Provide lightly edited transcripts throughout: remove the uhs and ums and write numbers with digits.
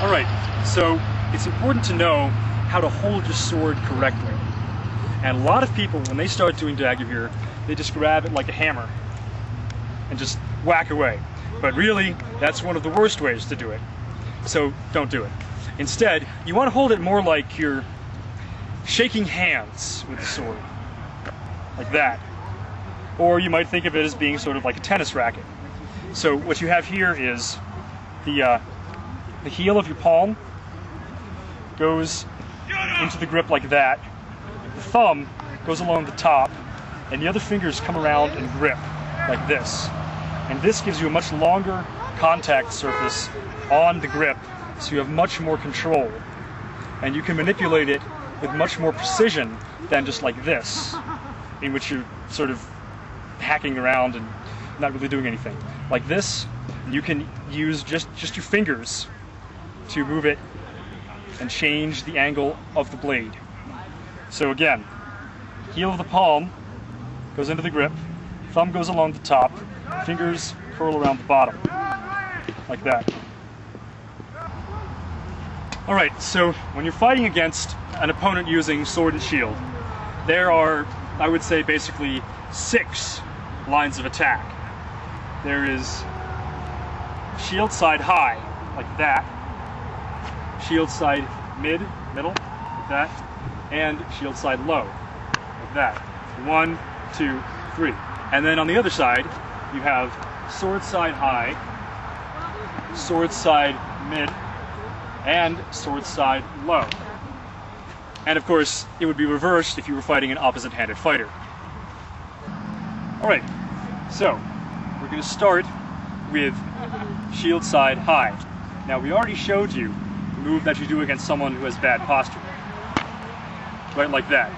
Alright, so it's important to know how to hold your sword correctly. And a lot of people, when they start doing dagger here, they just grab it like a hammer and just whack away. But really, that's one of the worst ways to do it. So don't do it. Instead, you want to hold it more like you're shaking hands with the sword. Like that. Or you might think of it as being sort of like a tennis racket. So what you have here is the heel of your palm goes into the grip like that. The thumb goes along the top, and the other fingers come around and grip like this. And this gives you a much longer contact surface on the grip, so you have much more control. And you can manipulate it with much more precision than just like this, in which you're sort of hacking around and not really doing anything. Like this, you can use just your fingers to move it and change the angle of the blade. So again, heel of the palm goes into the grip, thumb goes along the top, fingers curl around the bottom, like that. Alright, so when you're fighting against an opponent using sword and shield, there are, I would say, basically 6 lines of attack. There is shield side high, like that, shield side middle, like that, and shield side low, like that. 1, 2, 3. And then on the other side, you have sword side high, sword side mid, and sword side low. And of course, it would be reversed if you were fighting an opposite-handed fighter. Alright, so we're going to start with shield side high. Now we already showed you the move that you do against someone who has bad posture. Right like that.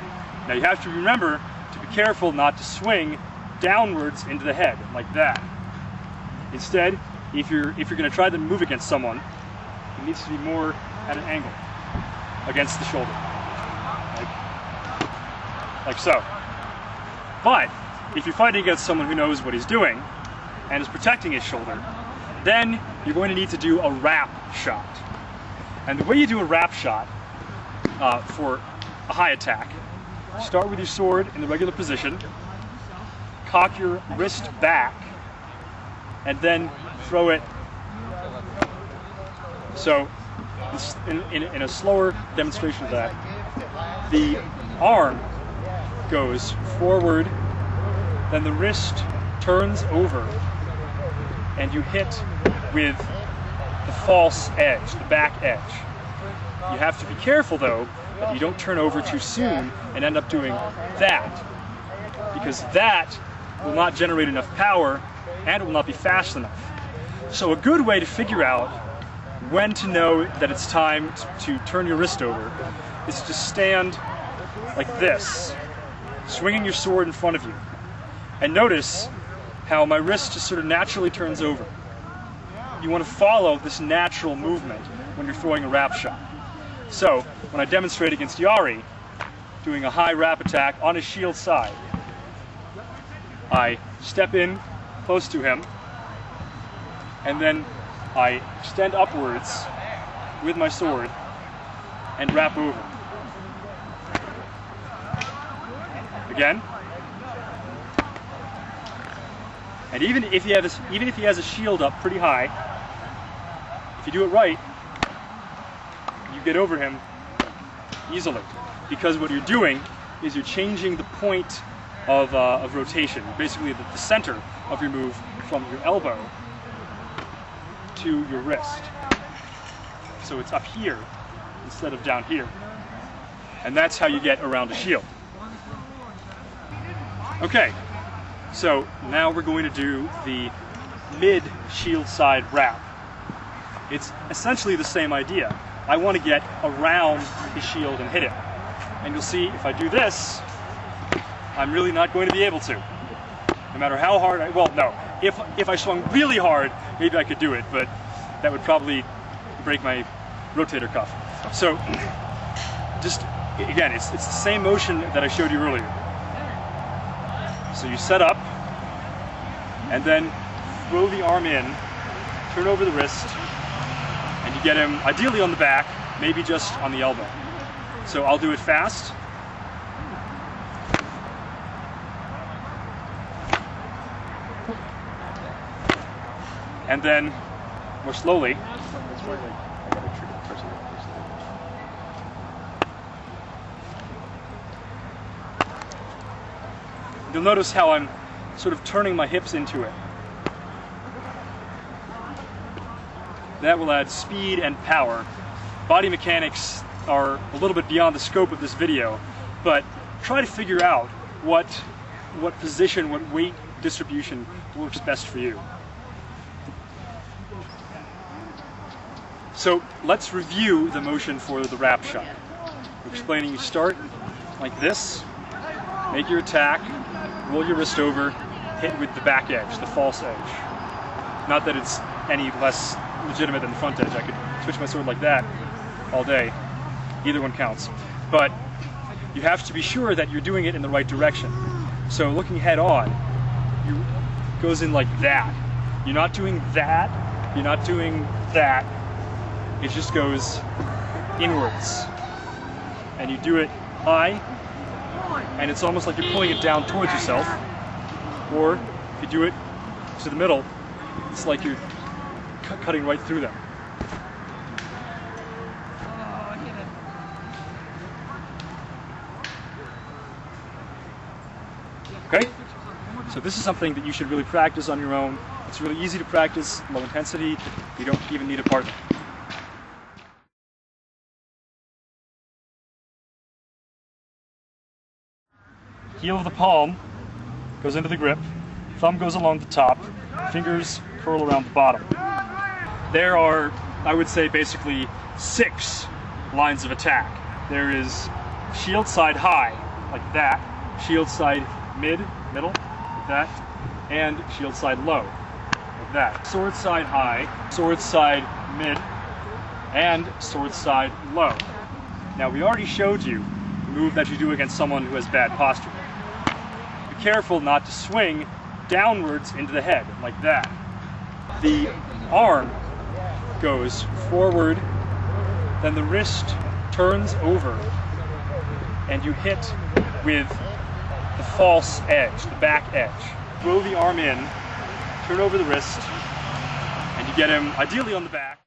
Now you have to remember to be careful not to swing downwards into the head, like that. Instead, if you're going to try to move against someone, it needs to be more at an angle against the shoulder. Like so. But if you're fighting against someone who knows what he's doing and is protecting his shoulder, then you're going to need to do a wrap shot. And the way you do a wrap shot for a high attack, start with your sword in the regular position, cock your wrist back, and then throw it. So, in a slower demonstration of that, the arm goes forward, then the wrist turns over, and you hit with the false edge, the back edge. You have to be careful, though, that you don't turn over too soon and end up doing that, because that will not generate enough power and it will not be fast enough. So a good way to figure out when to know that it's time to turn your wrist over is to stand like this, swinging your sword in front of you. And notice how my wrist just sort of naturally turns over. You want to follow this natural movement when you're throwing a wrap shot. So, when I demonstrate against Yari, doing a high wrap attack on his shield side, I step in close to him, and then I extend upwards with my sword and wrap over. Again. And even if he has a shield up pretty high, if you do it right, you get over him easily. Because what you're doing is you're changing the point of rotation, basically the center of your move from your elbow to your wrist. So it's up here instead of down here. And that's how you get around a shield. Okay, so now we're going to do the mid shield side wrap. It's essentially the same idea. I want to get around his shield and hit him. And you'll see if I do this, I'm really not going to be able to. No matter how hard well, no. If I swung really hard, maybe I could do it, but that would probably break my rotator cuff. So, just, again, it's the same motion that I showed you earlier. So you set up, and then throw the arm in, turn over the wrist, and you get him ideally on the back, maybe just on the elbow. So I'll do it fast. And then more slowly. You'll notice how I'm sort of turning my hips into it. That will add speed and power. Body mechanics are a little bit beyond the scope of this video, but try to figure out what position, what weight distribution works best for you. So let's review the motion for the wrap shot. I'm explaining, you start like this, make your attack, roll your wrist over, hit with the back edge, the false edge. Not that it's any less legitimate than the front edge. I could switch my sword like that all day. Either one counts. But you have to be sure that you're doing it in the right direction. So looking head on, it goes in like that. You're not doing that, you're not doing that. It just goes inwards. And you do it high, and it's almost like you're pulling it down towards yourself. Or if you do it to the middle, it's like you're cutting right through them. Okay? So this is something that you should really practice on your own. It's really easy to practice, low intensity. You don't even need a partner. Heel of the palm goes into the grip, thumb goes along the top, fingers curl around the bottom. There are, I would say, basically 6 lines of attack. There is shield side high, like that, shield side middle, like that, and shield side low, like that. Sword side high, sword side mid, and sword side low. Now we already showed you the move that you do against someone who has bad posture. Be careful not to swing downwards into the head, like that. The arm goes forward, then the wrist turns over, and you hit with the false edge, the back edge. Throw the arm in, turn over the wrist, and you get him ideally on the back.